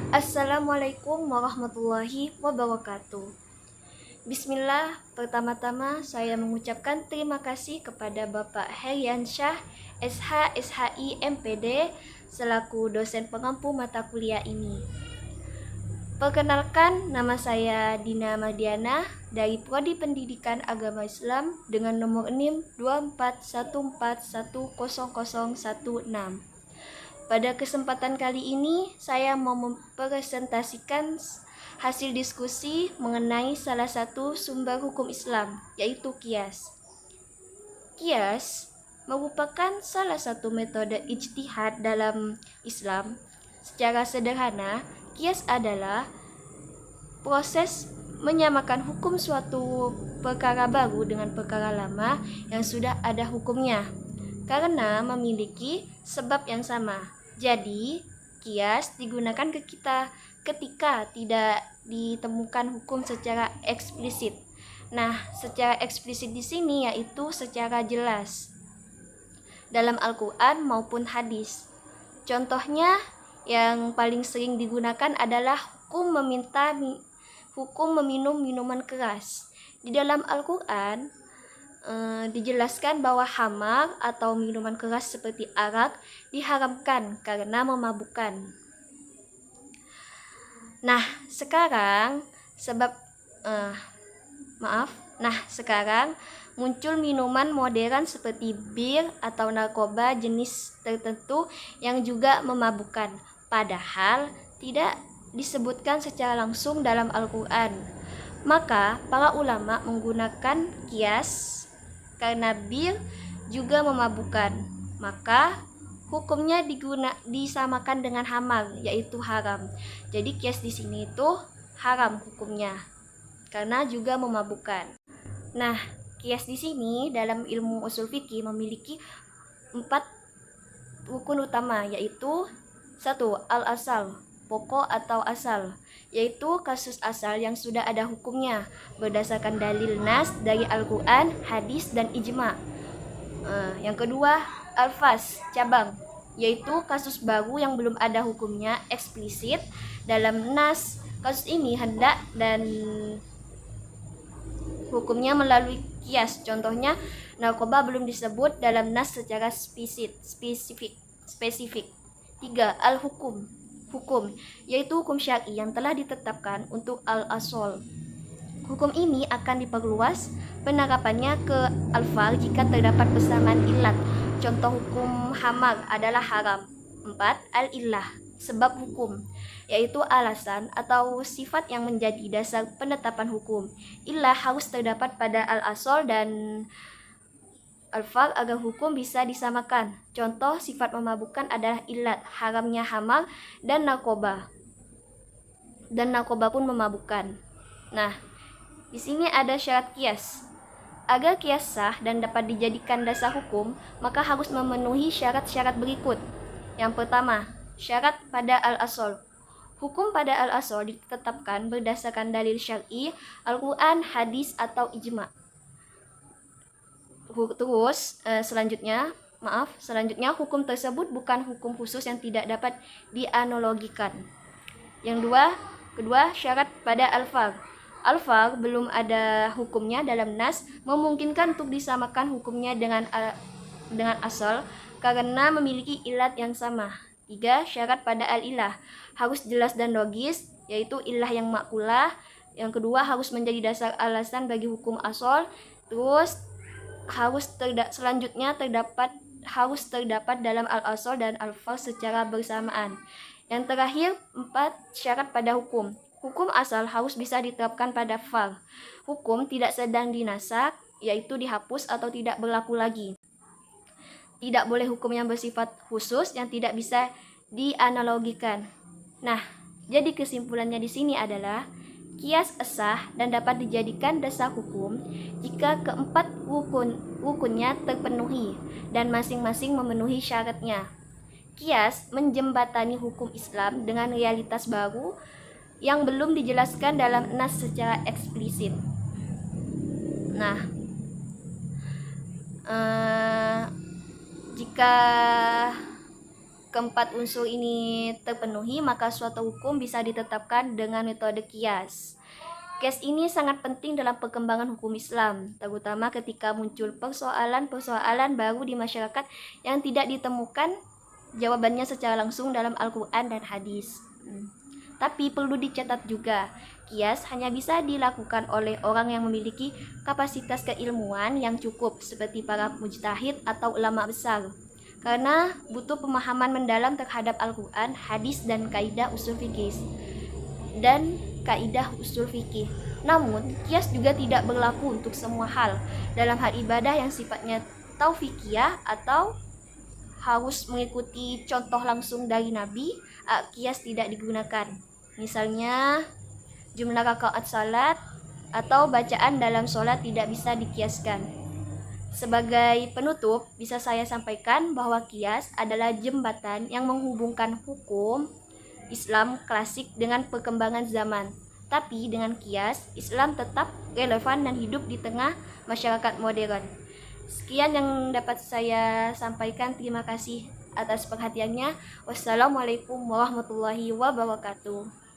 Assalamualaikum warahmatullahi wabarakatuh. Bismillah, pertama-tama saya mengucapkan terima kasih kepada Bapak Heriansyah, SH, SHI, MPD, selaku dosen pengampu mata kuliah ini. Perkenalkan, nama saya Dina Mardiana dari Prodi Pendidikan Agama Islam dengan nomor NIM 241410016. Pada kesempatan kali ini, saya mau mempresentasikan hasil diskusi mengenai salah satu sumber hukum Islam, yaitu qiyas. Qiyas merupakan salah satu metode ijtihad dalam Islam. Secara sederhana, qiyas adalah proses menyamakan hukum suatu perkara baru dengan perkara lama yang sudah ada hukumnya, karena memiliki sebab yang sama. Jadi, qiyas digunakan ketika tidak ditemukan hukum secara eksplisit. Nah, secara eksplisit di sini yaitu secara jelas dalam Al-Quran maupun hadis. Contohnya yang paling sering digunakan adalah hukum meminum minuman keras. Di dalam Al-Quran dijelaskan bahwa khamar atau minuman keras seperti arak diharamkan karena memabukkan. Nah, sekarang muncul minuman modern seperti bir atau narkoba jenis tertentu yang juga memabukkan, padahal tidak disebutkan secara langsung dalam Al-Quran. Maka para ulama menggunakan qiyas karena bir juga memabukkan, maka hukumnya disamakan dengan khamar, yaitu haram. Jadi qiyas di sini itu haram hukumnya karena juga memabukkan. Nah, qiyas di sini dalam ilmu usul fikih memiliki 4 rukun utama, yaitu 1. Al-asal, pokok atau asal, yaitu kasus asal yang sudah ada hukumnya berdasarkan dalil nas dari Al-Quran, hadis, dan ijma. Yang kedua, al-fas, cabang, yaitu kasus baru yang belum ada hukumnya eksplisit dalam nas. Kasus ini hendak dan hukumnya melalui qiyas. Contohnya, narkoba belum disebut dalam nas secara spesifik. 3. Al-hukum, yaitu hukum syar'i yang telah ditetapkan untuk al-asol. Hukum ini akan diperluas penerapannya ke al-far jika terdapat persamaan ilat. Contoh hukum khamar adalah haram. 4. Al-illah, sebab hukum, yaitu alasan atau sifat yang menjadi dasar penetapan hukum. Illah harus terdapat pada al-asol dan al-far agar hukum bisa disamakan. Contoh sifat memabukkan adalah ilat, haramnya khamar dan narkoba. Dan narkoba pun memabukkan. Nah, di sini ada syarat qiyas. Agar qiyas sah dan dapat dijadikan dasar hukum, maka harus memenuhi syarat-syarat berikut. Yang pertama, syarat pada al-asol. Hukum pada al-asol ditetapkan berdasarkan dalil syar'i, Al-Quran, hadis, atau ijma'. Terus selanjutnya hukum tersebut bukan hukum khusus yang tidak dapat dianalogikan. Yang kedua, syarat pada al-far. Al-far belum ada hukumnya dalam nas, memungkinkan untuk disamakan hukumnya dengan asal karena memiliki ilat yang sama. 3. Syarat pada al-ilah, harus jelas dan logis, yaitu ilah yang makulah. Yang kedua, harus menjadi dasar alasan bagi hukum asal. Terus selanjutnya harus terdapat dalam al-asal dan al-far secara bersamaan. Yang terakhir, 4. Syarat pada hukum. Hukum asal harus bisa diterapkan pada far. Hukum tidak sedang dinasak, yaitu dihapus atau tidak berlaku lagi. Tidak boleh hukum yang bersifat khusus yang tidak bisa dianalogikan. Nah, jadi kesimpulannya di sini adalah qiyas sah dan dapat dijadikan dasar hukum jika keempat rukunnya terpenuhi dan masing-masing memenuhi syaratnya. Qiyas menjembatani hukum Islam dengan realitas baru yang belum dijelaskan dalam nas secara eksplisit. Nah, jika keempat unsur ini terpenuhi, maka suatu hukum bisa ditetapkan dengan metode kias. Kias ini sangat penting dalam perkembangan hukum Islam, terutama ketika muncul persoalan-persoalan baru di masyarakat yang tidak ditemukan jawabannya secara langsung dalam Al-Quran dan hadis. Tapi perlu dicatat juga, kias hanya bisa dilakukan oleh orang yang memiliki kapasitas keilmuan yang cukup, seperti para mujtahid atau ulama besar, karena butuh pemahaman mendalam terhadap Al-Quran, hadis, dan kaidah usul fikih. Namun, kias juga tidak berlaku untuk semua hal. Dalam hal ibadah yang sifatnya taufikiyah atau harus mengikuti contoh langsung dari Nabi, kias tidak digunakan. Misalnya, jumlah rakaat salat atau bacaan dalam sholat tidak bisa dikiaskan. Sebagai penutup, bisa saya sampaikan bahwa kias adalah jembatan yang menghubungkan hukum Islam klasik dengan perkembangan zaman. Tapi dengan kias, Islam tetap relevan dan hidup di tengah masyarakat modern. Sekian yang dapat saya sampaikan. Terima kasih atas perhatiannya. Wassalamualaikum warahmatullahi wabarakatuh.